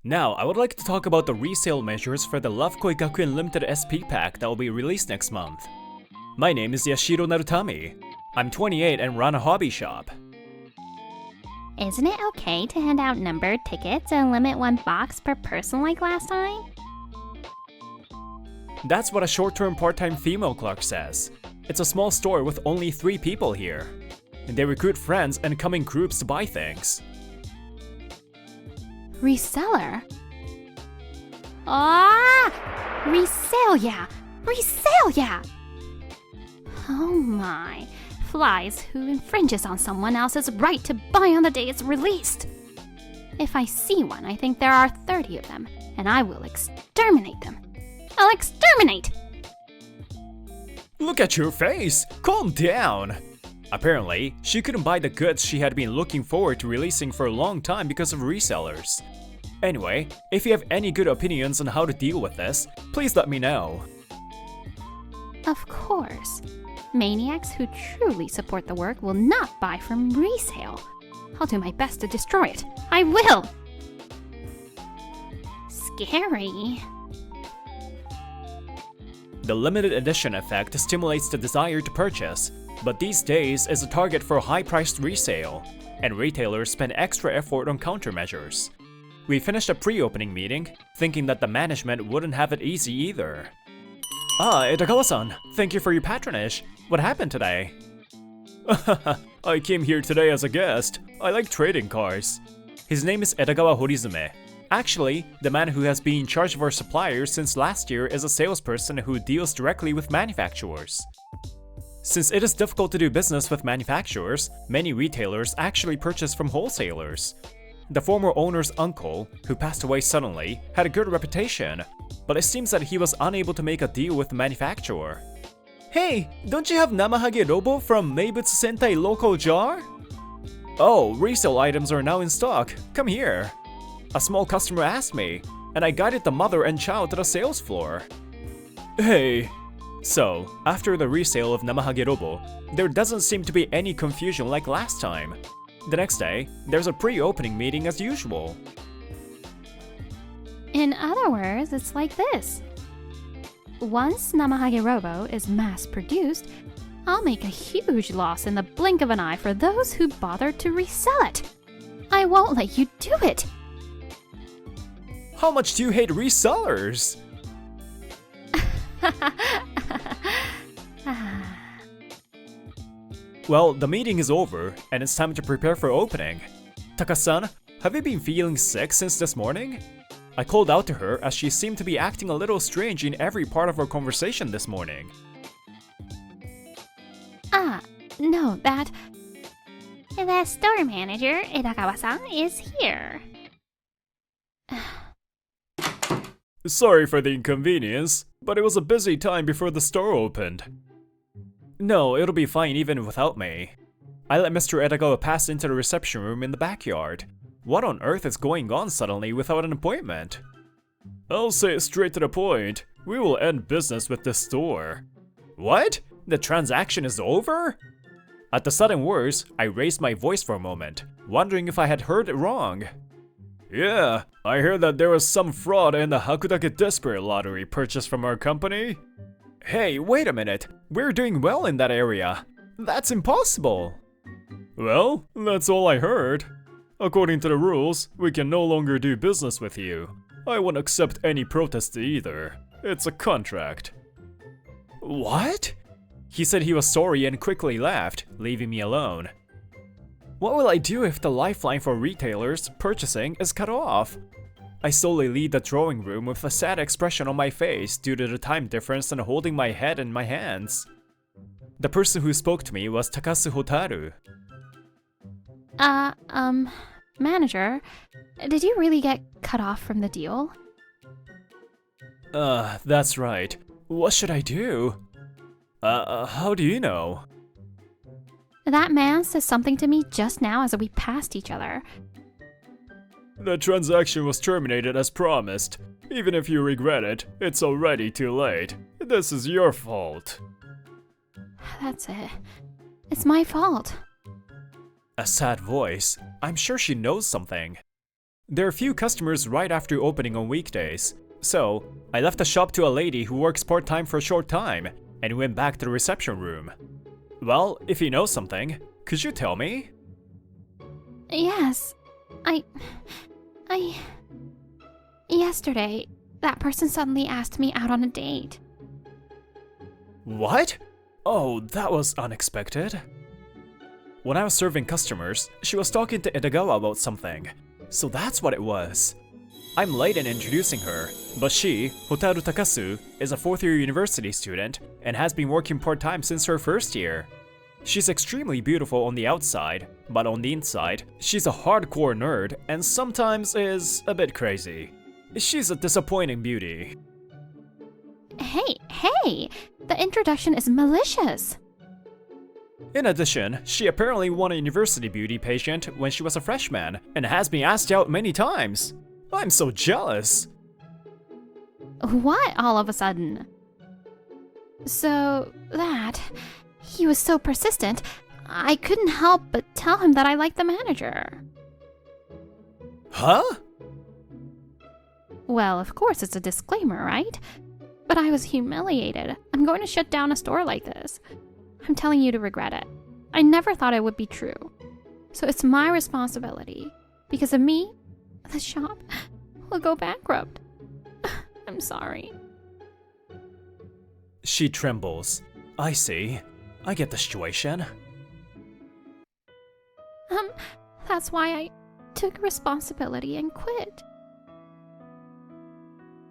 Now, I would like to talk about the resale measures for the Love Koi Gakuen Limited SP pack that will be released next month. My name is Yashiro Narutami. I'm 28 and run a hobby shop. Isn't it okay to hand out numbered tickets and limit one box per person like last time? That's what a short-term part-time female clerk says. It's a small store with only 3 people here. And they recruit friends and come in groups to buy things. Reseller? Ah! Resale, yeah! Resale, yeah! Oh my. Flies who infringes on someone else's right to buy on the day it's released. If I see one, I think there are 30 of them, and I will exterminate them. I'll exterminate! Look at your face! Calm down! Apparently, she couldn't buy the goods she had been looking forward to releasing for a long time because of resellers. Anyway, if you have any good opinions on how to deal with this, please let me know. Of course. Maniacs who truly support the work will not buy from resale. I'll do my best to destroy it. I will! Scary. The limited edition effect stimulates the desire to purchase, but these days is a target for high-priced resale, and retailers spend extra effort on countermeasures. We finished a pre-opening meeting, thinking that the management wouldn't have it easy either. Ah, Edagawa-san, thank you for your patronage. What happened today? I came here today as a guest. I like trading cars. His name is Edagawa Horizume. Actually, the man who has been in charge of our suppliers since last year is a salesperson who deals directly with manufacturers. Since it is difficult to do business with manufacturers, many retailers actually purchase from wholesalers. The former owner's uncle, who passed away suddenly, had a good reputation, but it seems that he was unable to make a deal with the manufacturer. Hey, don't you have Namahage Robo from Meibutsu Sentai Local Jar? Oh, resale items are now in stock. Come here. A small customer asked me, and I guided the mother and child to the sales floor. Hey. So, after the resale of Namahage Robo, there doesn't seem to be any confusion like last time. The next day, there's a pre-opening meeting as usual. In other words, it's like this. Once Namahage Robo is mass-produced, I'll make a huge loss in the blink of an eye for those who bothered to resell it. I won't let you do it. How much do you hate resellers? Well, the meeting is over, and it's time to prepare for opening. Taka-san, have you been feeling sick since this morning? I called out to her as she seemed to be acting a little strange in every part of our conversation this morning. No, the store manager, Edagawa-san, is here. Sorry for the inconvenience, but it was a busy time before the store opened. No, it'll be fine even without me. I let Mr. Edagawa pass into the reception room in the backyard. What on earth is going on suddenly without an appointment? I'll say it straight to the point. We will end business with this store. What? The transaction is over? At the sudden words, I raised my voice for a moment, wondering if I had heard it wrong. Yeah, I heard that there was some fraud in the Hakudake Desperate lottery purchased from our company. Hey, wait a minute. We're doing well in that area. That's impossible. Well, that's all I heard. According to the rules, we can no longer do business with you. I won't accept any protest either. It's a contract. What? He said he was sorry and quickly left, leaving me alone. What will I do if the lifeline for retailers purchasing is cut off? I slowly leave the drawing room with a sad expression on my face due to the time difference and holding my head in my hands. The person who spoke to me was Takasu Hotaru. Manager, did you really get cut off from the deal? That's right. What should I do? How do you know? That man said something to me just now as we passed each other. The transaction was terminated as promised. Even if you regret it, it's already too late. This is your fault. That's it. It's my fault. A sad voice. I'm sure she knows something. There are few customers right after opening on weekdays, so I left the shop to a lady who works part-time for a short time and went back to the reception room. Well, if you know something, could you tell me? Yes. Yesterday, that person suddenly asked me out on a date. What? Oh, that was unexpected. When I was serving customers, she was talking to Edogawa about something. So that's what it was. I'm late in introducing her, but she, Hotaru Takasu, is a 4th-year university student and has been working part-time since her first year. She's extremely beautiful on the outside, but on the inside, she's a hardcore nerd and sometimes is a bit crazy. She's a disappointing beauty. Hey! The introduction is malicious. In addition, she apparently won a university beauty pageant when she was a freshman and has been asked out many times. I'm so jealous. What all of a sudden? So that... He was so persistent, I couldn't help but tell him that I liked the manager. Huh? Well, of course it's a disclaimer, right? But I was humiliated. I'm going to shut down a store like this. I'm telling you to regret it. I never thought it would be true. So it's my responsibility. Because of me, the shop will go bankrupt. I'm sorry. She trembles. I see. I get the situation. That's why I took responsibility and quit.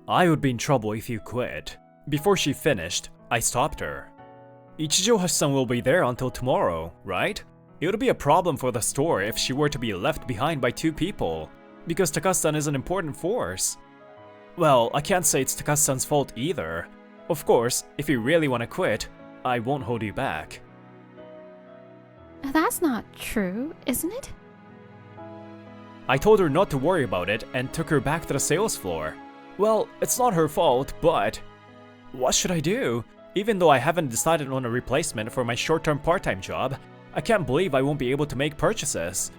I would be in trouble if you quit. Before she finished, I stopped her. Ichijo-san will be there until tomorrow, right? It would be a problem for the store if she were to be left behind by 2 people, because Takasu-san is an important force. Well, I can't say it's Takasu-san's fault either. Of course, if you really want to quit, I won't hold you back. That's not true, isn't it? I told her not to worry about it and took her back to the sales floor. Well, it's not her fault, but... what should I do? Even though I haven't decided on a replacement for my short-term part-time job, I can't believe I won't be able to make purchases.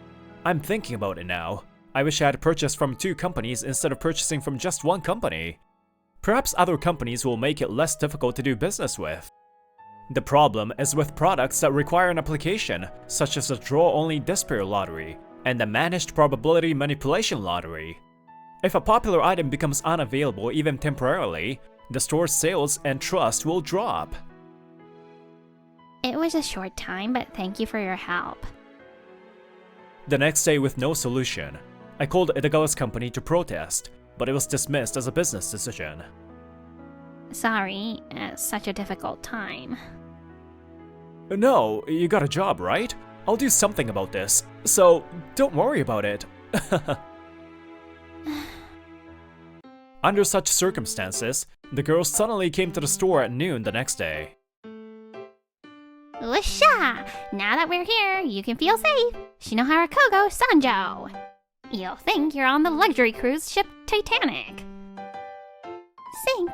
I'm thinking about it now. I wish I had purchased from 2 companies instead of purchasing from just 1 company. Perhaps other companies will make it less difficult to do business with. The problem is with products that require an application, such as the draw-only dispair lottery and the managed probability manipulation lottery. If a popular item becomes unavailable even temporarily, the store's sales and trust will drop. It was a short time, but thank you for your help. The next day, with no solution, I called Edogawa's company to protest, but it was dismissed as a business decision. Sorry, it's such a difficult time. No, you got a job, right? I'll do something about this, so don't worry about it. Under such circumstances, the girls suddenly came to the store at noon the next day. Whoosha! Now that we're here, you can feel safe. Shinohara Kogo Sanjo. You'll think you're on the luxury cruise ship Titanic. Sink.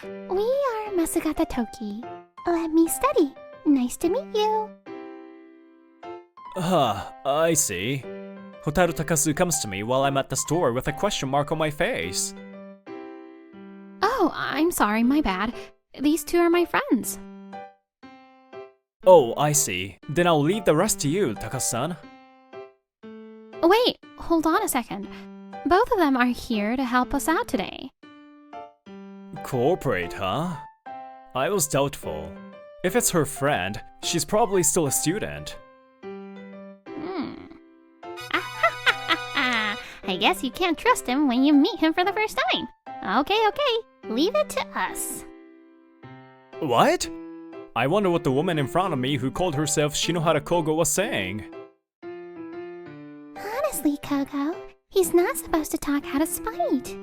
We are Masugata Toki. Let me study. Nice to meet you. I see. Hotaru Takasu comes to me while I'm at the store with a question mark on my face. Oh, I'm sorry, my bad. These 2 are my friends. Oh, I see. Then I'll leave the rest to you, Takasu-san. Wait, hold on a second. Both of them are here to help us out today. Cooperate, huh? I was doubtful. If it's her friend, she's probably still a student. I guess you can't trust him when you meet him for the first time. Okay, leave it to us. What? I wonder what the woman in front of me who called herself Shinohara Kogo was saying. Honestly, Kogo, he's not supposed to talk out of spite.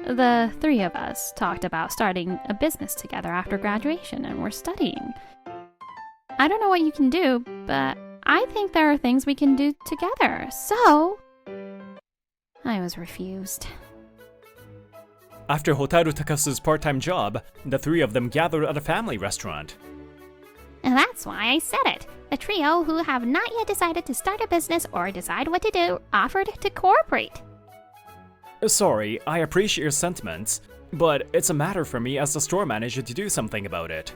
The 3 of us talked about starting a business together after graduation and we're studying. I don't know what you can do, but I think there are things we can do together, so... I was refused. After Hotaru Takasu's part-time job, the 3 of them gathered at a family restaurant. And that's why I said it. The trio who have not yet decided to start a business or decide what to do offered to cooperate. Sorry, I appreciate your sentiments, but it's a matter for me as the store manager to do something about it.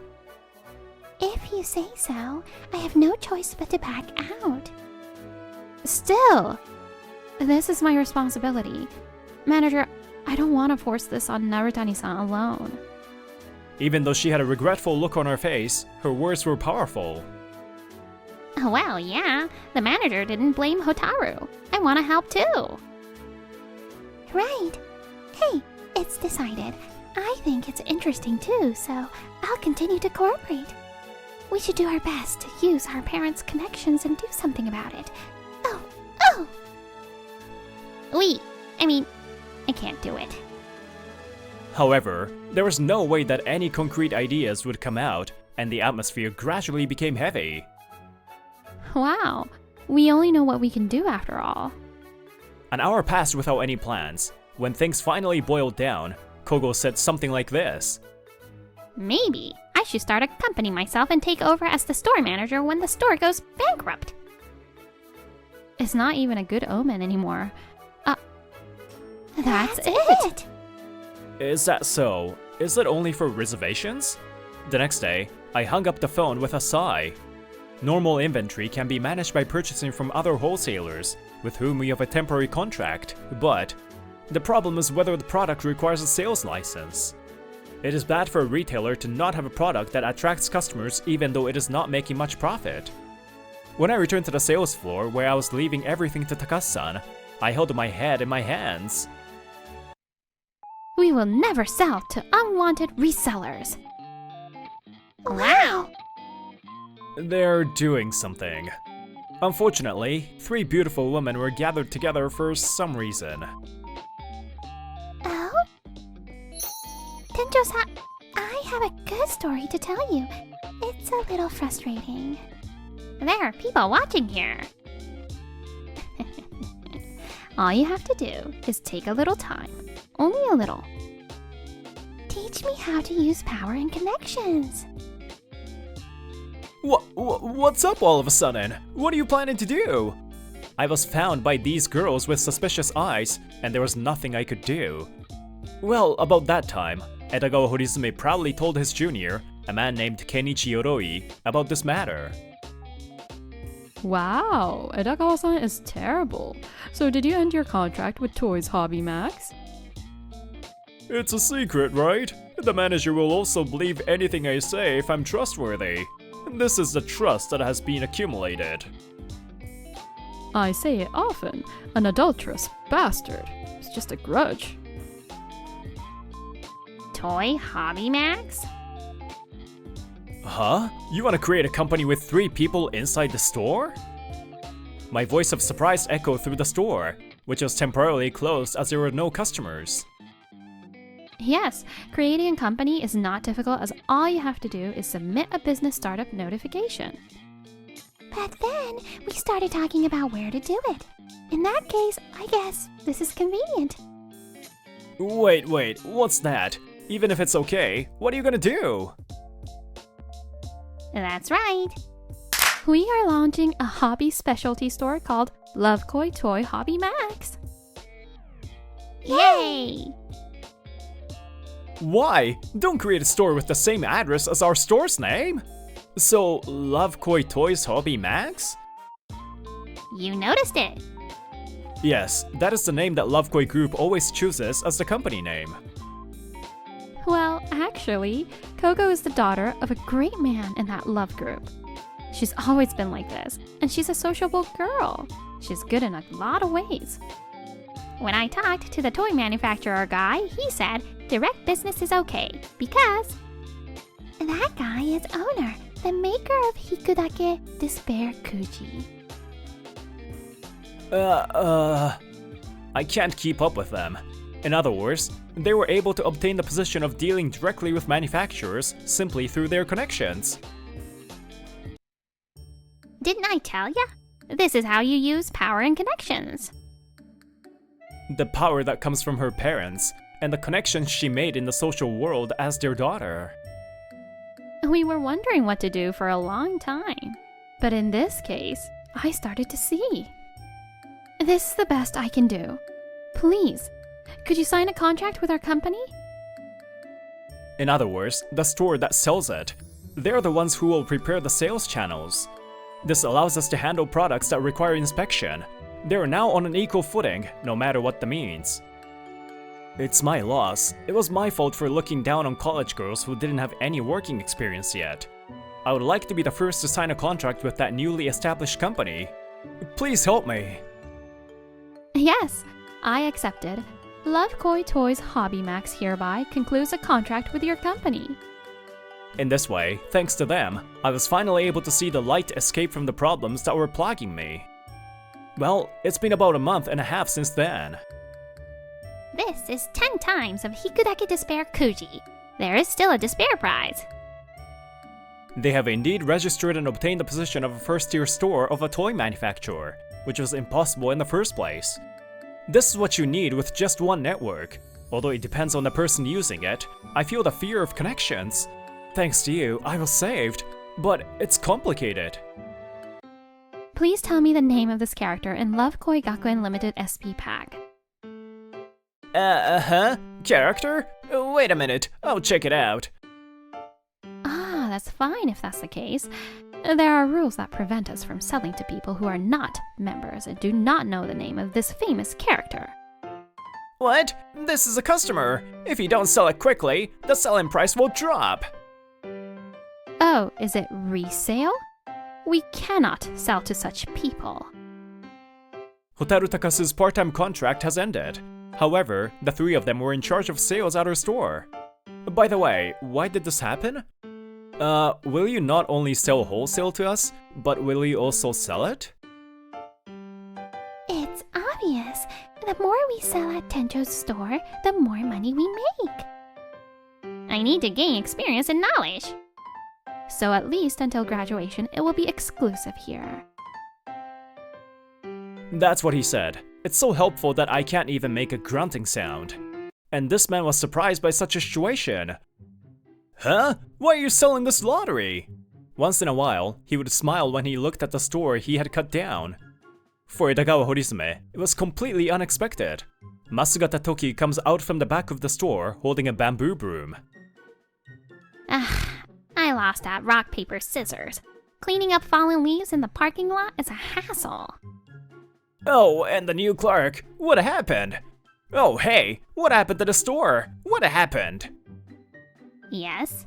If you say so, I have no choice but to back out. Still, this is my responsibility. Manager, I don't want to force this on Narutani-san alone. Even though she had a regretful look on her face, her words were powerful. Well, yeah, the manager didn't blame Hotaru. I want to help too. Right. Hey, it's decided. I think it's interesting too, so I'll continue to cooperate. We should do our best to use our parents' connections and do something about it. Oh! I can't do it. However, there was no way that any concrete ideas would come out, and the atmosphere gradually became heavy. Wow, we only know what we can do after all. An hour passed without any plans. When things finally boiled down, Kogo said something like this. Maybe I should start a company myself and take over as the store manager when the store goes bankrupt. It's not even a good omen anymore. That's it! Is that so? Is it only for reservations? The next day, I hung up the phone with a sigh. Normal inventory can be managed by purchasing from other wholesalers, with whom we have a temporary contract, but the problem is whether the product requires a sales license. It is bad for a retailer to not have a product that attracts customers even though it is not making much profit. When I returned to the sales floor where I was leaving everything to Takashi-san, I held my head in my hands. We will never sell to unwanted resellers. Wow! They're doing something. Unfortunately, 3 beautiful women were gathered together for some reason. Oh? Tenjo-san, I have a good story to tell you. It's a little frustrating. There are people watching here. All you have to do is take a little time. Only a little. Teach me how to use power and connections. What's up all of a sudden? What are you planning to do? I was found by these girls with suspicious eyes, and there was nothing I could do. Well, about that time, Edagawa Horizume proudly told his junior, a man named Kenichi Yoroi, about this matter. Wow, Edagawa-san is terrible. So did you end your contract with Toys Hobby Max? It's a secret, right? The manager will also believe anything I say if I'm trustworthy. This is the trust that has been accumulated. I say it often, an adulterous bastard. It's just a grudge. Toy Hobby Max? Huh? You want to create a company with 3 people inside the store? My voice of surprise echoed through the store, which was temporarily closed as there were no customers. Yes, creating a company is not difficult as all you have to do is submit a business startup notification. But then we started talking about where to do it. In that case, I guess this is convenient. Wait, what's that? Even if it's okay, what are you gonna do? That's right. We are launching a hobby specialty store called Lovekoi Toy Hobby Max. Yay! Why? Don't create a store with the same address as our store's name! So, Lovekoi Toys Hobby Max? You noticed it. Yes, that is the name that Lovekoi Group always chooses as the company name. Well, actually, Kogo is the daughter of a great man in that love group. She's always been like this, and she's a sociable girl. She's good in a lot of ways. When I talked to the toy manufacturer guy, he said direct business is okay because that guy is owner, the maker of Hikudake Despair Kuji. I can't keep up with them. In other words, they were able to obtain the position of dealing directly with manufacturers simply through their connections. Didn't I tell ya? This is how you use power and connections. The power that comes from her parents, and the connections she made in the social world as their daughter. We were wondering what to do for a long time. But in this case, I started to see. This is the best I can do. Please, could you sign a contract with our company? In other words, the store that sells it. They're the ones who will prepare the sales channels. This allows us to handle products that require inspection. They're now on an equal footing, no matter what that means. It's my loss. It was my fault for looking down on college girls who didn't have any working experience yet. I would like to be the first to sign a contract with that newly established company. Please help me. Yes, I accepted. Love Koi Toys Hobby Max hereby concludes a contract with your company. In this way, thanks to them, I was finally able to see the light escape from the problems that were plaguing me. Well, it's been about a month and a half since then. This is 10 times of Hikudake Despair Kuji. There is still a despair prize. They have indeed registered and obtained the position of a first-tier store of a toy manufacturer, which was impossible in the first place. This is what you need with just one network. Although it depends on the person using it, I feel the fear of connections. Thanks to you, I was saved, but it's complicated. Please tell me the name of this character in Love Koi Gakuen Limited SP Pack. Character? Wait a minute, I'll check it out. Ah, that's fine if that's the case. There are rules that prevent us from selling to people who are not members and do not know the name of this famous character. What? This is a customer. If you don't sell it quickly, the selling price will drop. Oh, is it resale? We cannot sell to such people. Hotaru Takasu's part-time contract has ended. However, the three of them were in charge of sales at our store. By the way, why did this happen? Will you not only sell wholesale to us, but will you also sell it? It's obvious. The more we sell at Tencho's store, the more money we make. I need to gain experience and knowledge. So at least until graduation, it will be exclusive here. That's what he said. It's so helpful that I can't even make a grunting sound. And this man was surprised by such a situation. Huh? Why are you selling this lottery? Once in a while, he would smile when he looked at the store he had cut down. For Edagawa Horisume, it was completely unexpected. Masugata Toki comes out from the back of the store holding a bamboo broom. I lost at rock, paper, scissors. Cleaning up fallen leaves in the parking lot is a hassle. Oh, and the new clerk. What happened? Oh, hey, what happened to the store? What happened? Yes?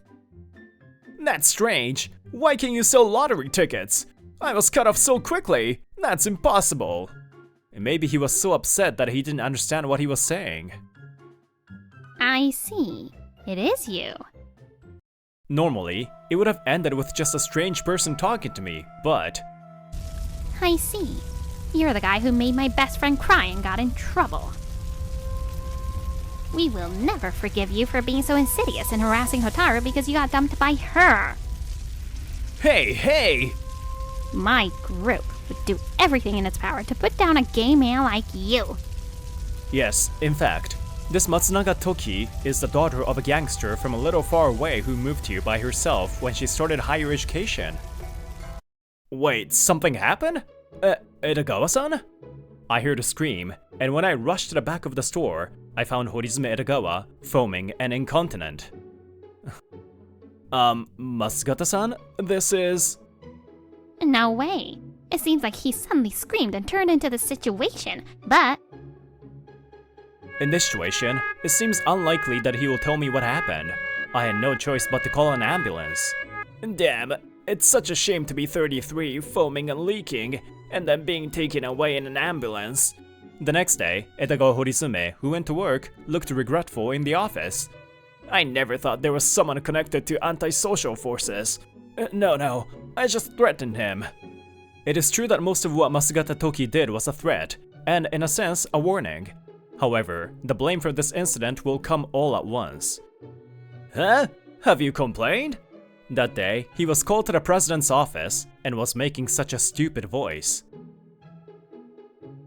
That's strange. Why can't you sell lottery tickets? I was cut off so quickly. That's impossible. And maybe he was so upset that he didn't understand what he was saying. I see. It is you. Normally, it would have ended with just a strange person talking to me, but... I see. You're the guy who made my best friend cry and got in trouble. We will never forgive you for being so insidious and harassing Hotaru because you got dumped by her. Hey! My group would do everything in its power to put down a gay man like you. Yes, in fact, this Matsunaga Toki is the daughter of a gangster from a little far away who moved here by herself when she started higher education. Wait, something happened? Edagawa-san? I heard a scream, and when I rushed to the back of the store, I found Horisume Edagawa, foaming and incontinent. Masugata-san? This is... No way. It seems like he suddenly screamed and turned into the situation, but... In this situation, it seems unlikely that he will tell me what happened. I had no choice but to call an ambulance. Damn, it's such a shame to be 33, foaming and leaking, and then being taken away in an ambulance. The next day, Edagawa Horisume, who went to work, looked regretful in the office. I never thought there was someone connected to antisocial forces. No, I just threatened him. It is true that most of what Masugata Toki did was a threat, and in a sense, a warning. However, the blame for this incident will come all at once. Huh? Have you complained? That day, he was called to the president's office and was making such a stupid voice.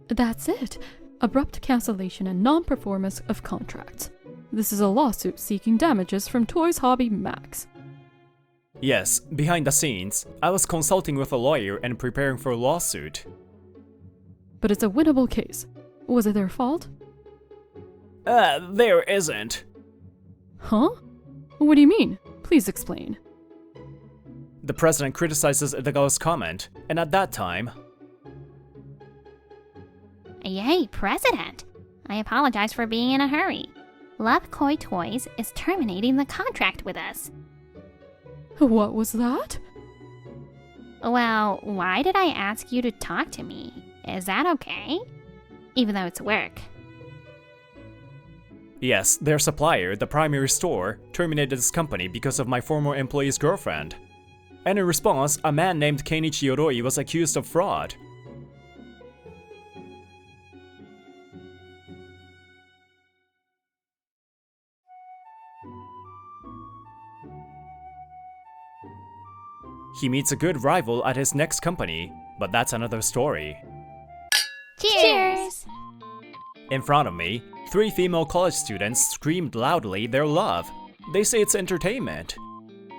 That's it. Abrupt cancellation and non-performance of contracts. This is a lawsuit seeking damages from Toys Hobby Max. Yes, behind the scenes, I was consulting with a lawyer and preparing for a lawsuit. But it's a winnable case. Was it their fault? There isn't. Huh? What do you mean? Please explain. The president criticizes Edagawa's comment, and at that time... Yay, President! I apologize for being in a hurry. Love Koi Toys is terminating the contract with us. What was that? Well, why did I ask you to talk to me? Is that okay? Even though it's work. Yes, their supplier, the primary store, terminated this company because of my former employee's girlfriend. And in response, a man named Kenichi Yoroi was accused of fraud. He meets a good rival at his next company, but that's another story. Cheers! In front of me, 3 female college students screamed loudly their love. They say it's entertainment.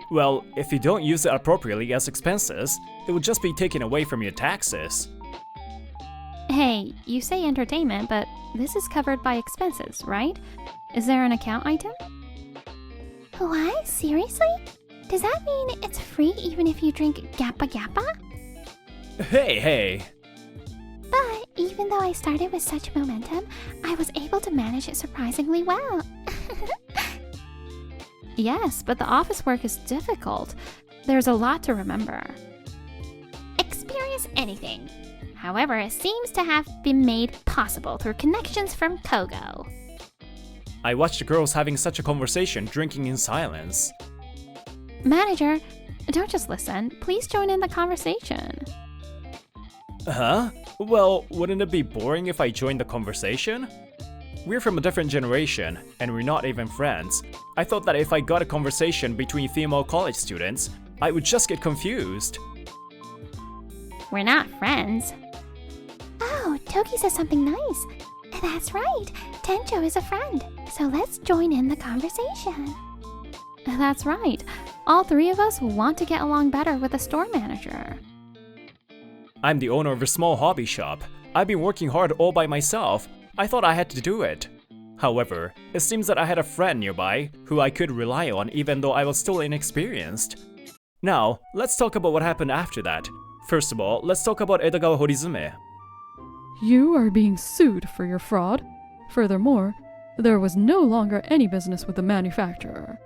Well, if you don't use it appropriately as expenses, it would just be taken away from your taxes. Hey, you say entertainment, but this is covered by expenses, right? Is there an account item? What? Seriously? Does that mean it's free even if you drink Gappa Gappa? Hey! But even though I started with such momentum, I was able to manage it surprisingly well. Yes, but the office work is difficult. There's a lot to remember. Experience anything. However, it seems to have been made possible through connections from Kogo. I watched the girls having such a conversation drinking in silence. Manager, don't just listen. Please join in the conversation. Huh? Well, wouldn't it be boring if I joined the conversation? We're from a different generation, and we're not even friends. I thought that if I got a conversation between female college students, I would just get confused. We're not friends. Oh, Toki says something nice. That's right. Tencho is a friend, so let's join in the conversation. That's right. All 3 of us want to get along better with the store manager. I'm the owner of a small hobby shop. I've been working hard all by myself. I thought I had to do it. However, it seems that I had a friend nearby who I could rely on even though I was still inexperienced. Now, let's talk about what happened after that. First of all, let's talk about Edagawa Horizume. You are being sued for your fraud. Furthermore, there was no longer any business with the manufacturer.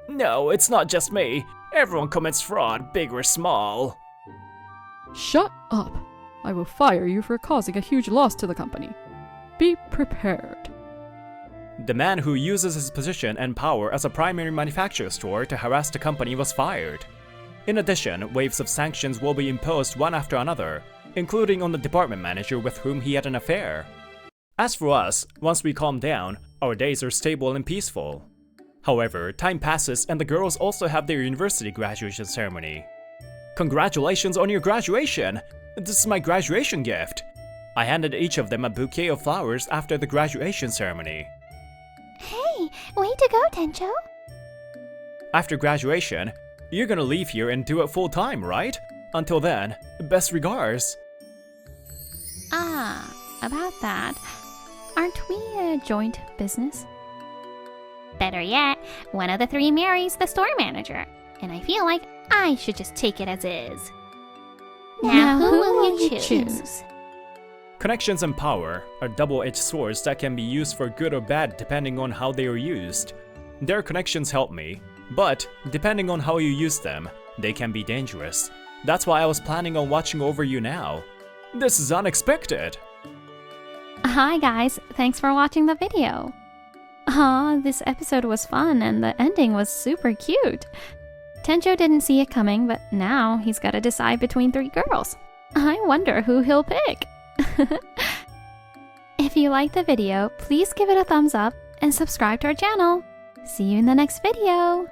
No, it's not just me. Everyone commits fraud, big or small. Shut up! I will fire you for causing a huge loss to the company. Be prepared. The man who uses his position and power as a primary manufacturer store to harass the company was fired. In addition, waves of sanctions will be imposed one after another, including on the department manager with whom he had an affair. As for us, once we calm down, our days are stable and peaceful. However, time passes and the girls also have their university graduation ceremony. Congratulations on your graduation! This is my graduation gift! I handed each of them a bouquet of flowers after the graduation ceremony. Hey, way to go, Tencho! After graduation, you're gonna leave here and do it full time, right? Until then, best regards. About that, aren't we a joint business? Better yet, one of the 3 marries the store manager, and I feel like I should just take it as is. Now who will you choose? Connections and power are double-edged swords that can be used for good or bad depending on how they are used. Their connections help me, but depending on how you use them, they can be dangerous. That's why I was planning on watching over you now. This is unexpected! Hi guys, thanks for watching the video. This episode was fun and the ending was super cute. Tencho didn't see it coming, but now he's got to decide between 3 girls. I wonder who he'll pick. If you liked the video, please give it a thumbs up and subscribe to our channel. See you in the next video.